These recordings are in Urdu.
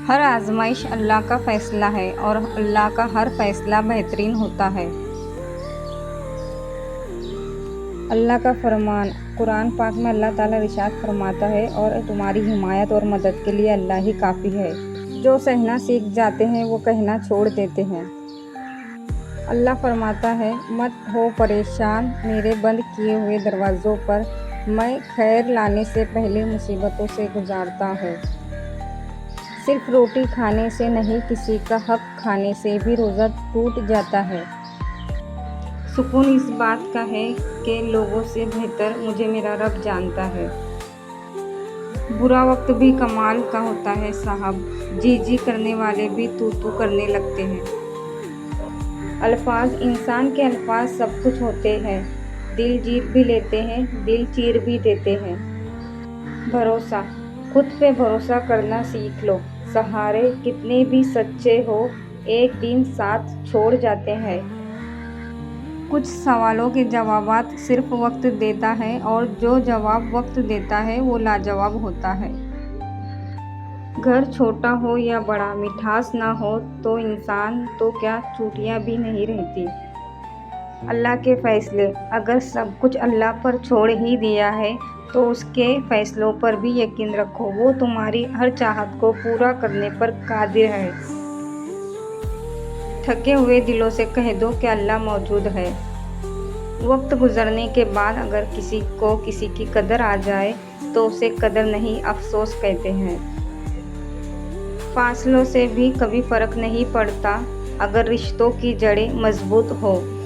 ہر آزمائش اللہ کا فیصلہ ہے اور اللہ کا ہر فیصلہ بہترین ہوتا ہے۔ اللہ کا فرمان قرآن پاک میں اللہ تعالیٰ ارشاد فرماتا ہے، اور تمہاری حمایت اور مدد کے لیے اللہ ہی کافی ہے۔ جو سہنا سیکھ جاتے ہیں وہ کہنا چھوڑ دیتے ہیں۔ اللہ فرماتا ہے، مت ہو پریشان میرے بند کیے ہوئے دروازوں پر، میں خیر لانے سے پہلے مصیبتوں سے گزارتا ہوں۔ صرف روٹی کھانے سے نہیں، کسی کا حق کھانے سے بھی روزہ ٹوٹ جاتا ہے۔ سکون اس بات کا ہے کہ لوگوں سے بہتر مجھے میرا رب جانتا ہے۔ برا وقت بھی کمال کا ہوتا ہے صاحب، جی جی کرنے والے بھی تو کرنے لگتے ہیں۔ الفاظ انسان کے الفاظ سب کچھ ہوتے ہیں، دل جیت بھی لیتے ہیں، دل چیر بھی دیتے ہیں۔ بھروسہ خود پہ بھروسہ کرنا سیکھ لو، سہارے کتنے بھی سچے ہو ایک دن ساتھ چھوڑ جاتے ہیں۔ کچھ سوالوں کے جوابات صرف وقت دیتا ہے، اور جو جواب وقت دیتا ہے وہ لاجواب ہوتا ہے۔ گھر چھوٹا ہو یا بڑا، مٹھاس نہ ہو تو انسان تو کیا چوٹیاں بھی نہیں رہتی۔ اللہ کے فیصلے اگر سب کچھ اللہ پر چھوڑ ہی دیا ہے تو اس کے فیصلوں پر بھی یقین رکھو، وہ تمہاری ہر چاہت کو پورا کرنے پر قادر ہے۔ تھکے ہوئے دلوں سے کہہ دو کہ اللہ موجود ہے۔ وقت گزرنے کے بعد اگر کسی کو کسی کی قدر آ جائے تو اسے قدر نہیں، افسوس کہتے ہیں۔ فاصلوں سے بھی کبھی فرق نہیں پڑتا اگر رشتوں کی جڑیں مضبوط ہوں۔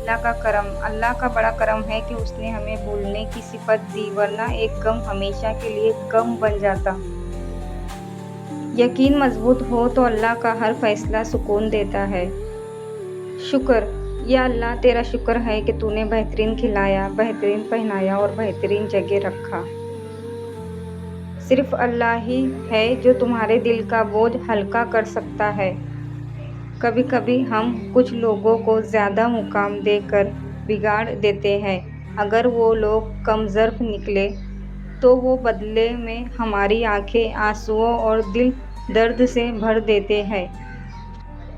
اللہ کا بڑا کرم ہے کہ اس نے ہمیں بھولنے کی صفت دی، ورنہ ایک غم ہمیشہ کے لیے غم بن جاتا۔ یقین مضبوط ہو تو اللہ کا ہر فیصلہ سکون دیتا ہے۔ شکر، یا اللہ تیرا شکر ہے کہ تو نے بہترین کھلایا، بہترین پہنایا اور بہترین جگہ رکھا۔ صرف اللہ ہی ہے جو تمہارے دل کا بوجھ ہلکا کر سکتا ہے۔ کبھی کبھی ہم کچھ لوگوں کو زیادہ مقام دے کر بگاڑ دیتے ہیں۔ اگر وہ لوگ کم ظرف نکلے تو وہ بدلے میں ہماری آنکھیں آنسوؤں اور دل درد سے بھر دیتے ہیں۔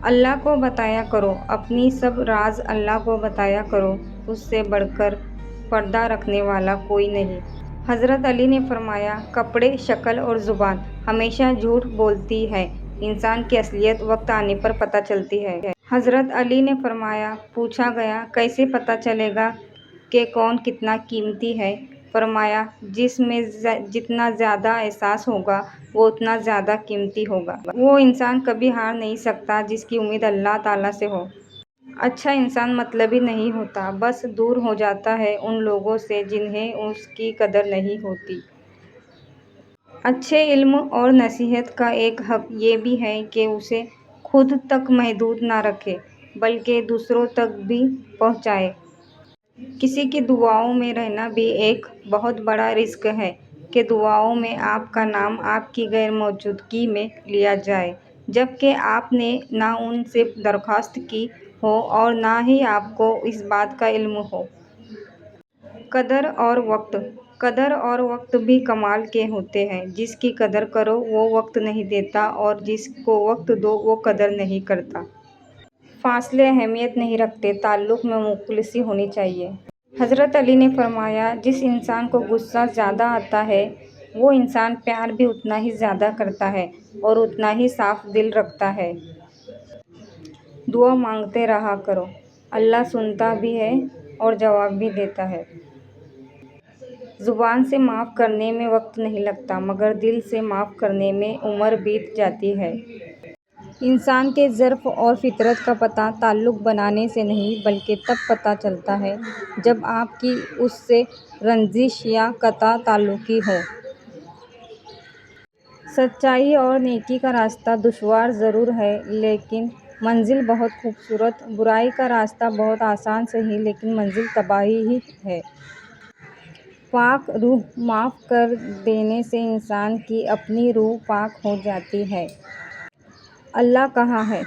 اللہ کو بتایا کرو، اپنی سب راز اللہ کو بتایا کرو، اس سے بڑھ کر پردہ رکھنے والا کوئی نہیں۔ حضرت علی نے فرمایا، کپڑے، شکل اور زبان ہمیشہ جھوٹ بولتی ہے، انسان کی اصلیت وقت آنے پر پتہ چلتی ہے۔ حضرت علی نے فرمایا، پوچھا گیا کیسے پتہ چلے گا کہ کون کتنا قیمتی ہے؟ فرمایا، جس میں جتنا زیادہ احساس ہوگا وہ اتنا زیادہ قیمتی ہوگا۔ وہ انسان کبھی ہار نہیں سکتا جس کی امید اللہ تعالیٰ سے ہو۔ اچھا انسان مطلبی نہیں ہوتا، بس دور ہو جاتا ہے ان لوگوں سے جنہیں اس کی قدر نہیں ہوتی۔ اچھے علم اور نصیحت کا ایک حق یہ بھی ہے کہ اسے خود تک محدود نہ رکھے بلکہ دوسروں تک بھی پہنچائے۔ کسی کی دعاؤں میں رہنا بھی ایک بہت بڑا رزق ہے کہ دعاؤں میں آپ کا نام آپ کی غیر موجودگی میں لیا جائے، جبکہ آپ نے نہ ان سے درخواست کی ہو اور نہ ہی آپ کو اس بات کا علم ہو۔ قدر اور وقت بھی کمال کے ہوتے ہیں۔ جس کی قدر کرو وہ وقت نہیں دیتا، اور جس کو وقت دو وہ قدر نہیں کرتا۔ فاصلے اہمیت نہیں رکھتے، تعلق میں مخلصی ہونی چاہیے۔ حضرت علی نے فرمایا، جس انسان کو غصہ زیادہ آتا ہے وہ انسان پیار بھی اتنا ہی زیادہ کرتا ہے اور اتنا ہی صاف دل رکھتا ہے۔ دعا مانگتے رہا کرو، اللہ سنتا بھی ہے اور جواب بھی دیتا ہے۔ زبان سے معاف کرنے میں وقت نہیں لگتا، مگر دل سے معاف کرنے میں عمر بیت جاتی ہے۔ انسان کے ظرف اور فطرت کا پتہ تعلق بنانے سے نہیں بلکہ تب پتہ چلتا ہے جب آپ کی اس سے رنجش یا قطع تعلقی ہو۔ سچائی اور نیکی کا راستہ دشوار ضرور ہے لیکن منزل بہت خوبصورت، برائی کا راستہ بہت آسان سہی لیکن منزل تباہی ہی ہے۔ پاک روح معاف کر دینے سے انسان کی اپنی روح پاک ہو جاتی ہے۔ اللہ کہاں ہے؟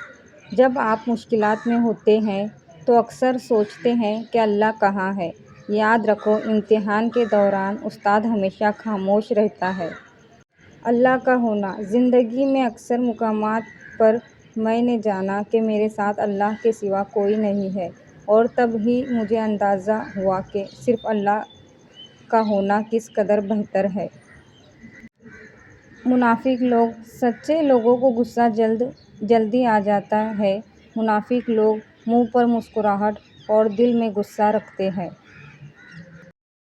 جب آپ مشکلات میں ہوتے ہیں تو اکثر سوچتے ہیں کہ اللہ کہاں ہے؟ یاد رکھو، امتحان کے دوران استاد ہمیشہ خاموش رہتا ہے۔ اللہ کا ہونا۔ زندگی میں اکثر مقامات پر میں نے جانا کہ میرے ساتھ اللہ کے سوا کوئی نہیں ہے، اور تب ہی مجھے اندازہ ہوا کہ صرف اللہ کا ہونا کس قدر بہتر ہے۔ منافق لوگ۔ سچے لوگوں کو غصہ جلدی آ جاتا ہے۔ منافق لوگ منہ پر مسکراہٹ اور دل میں غصہ رکھتے ہیں۔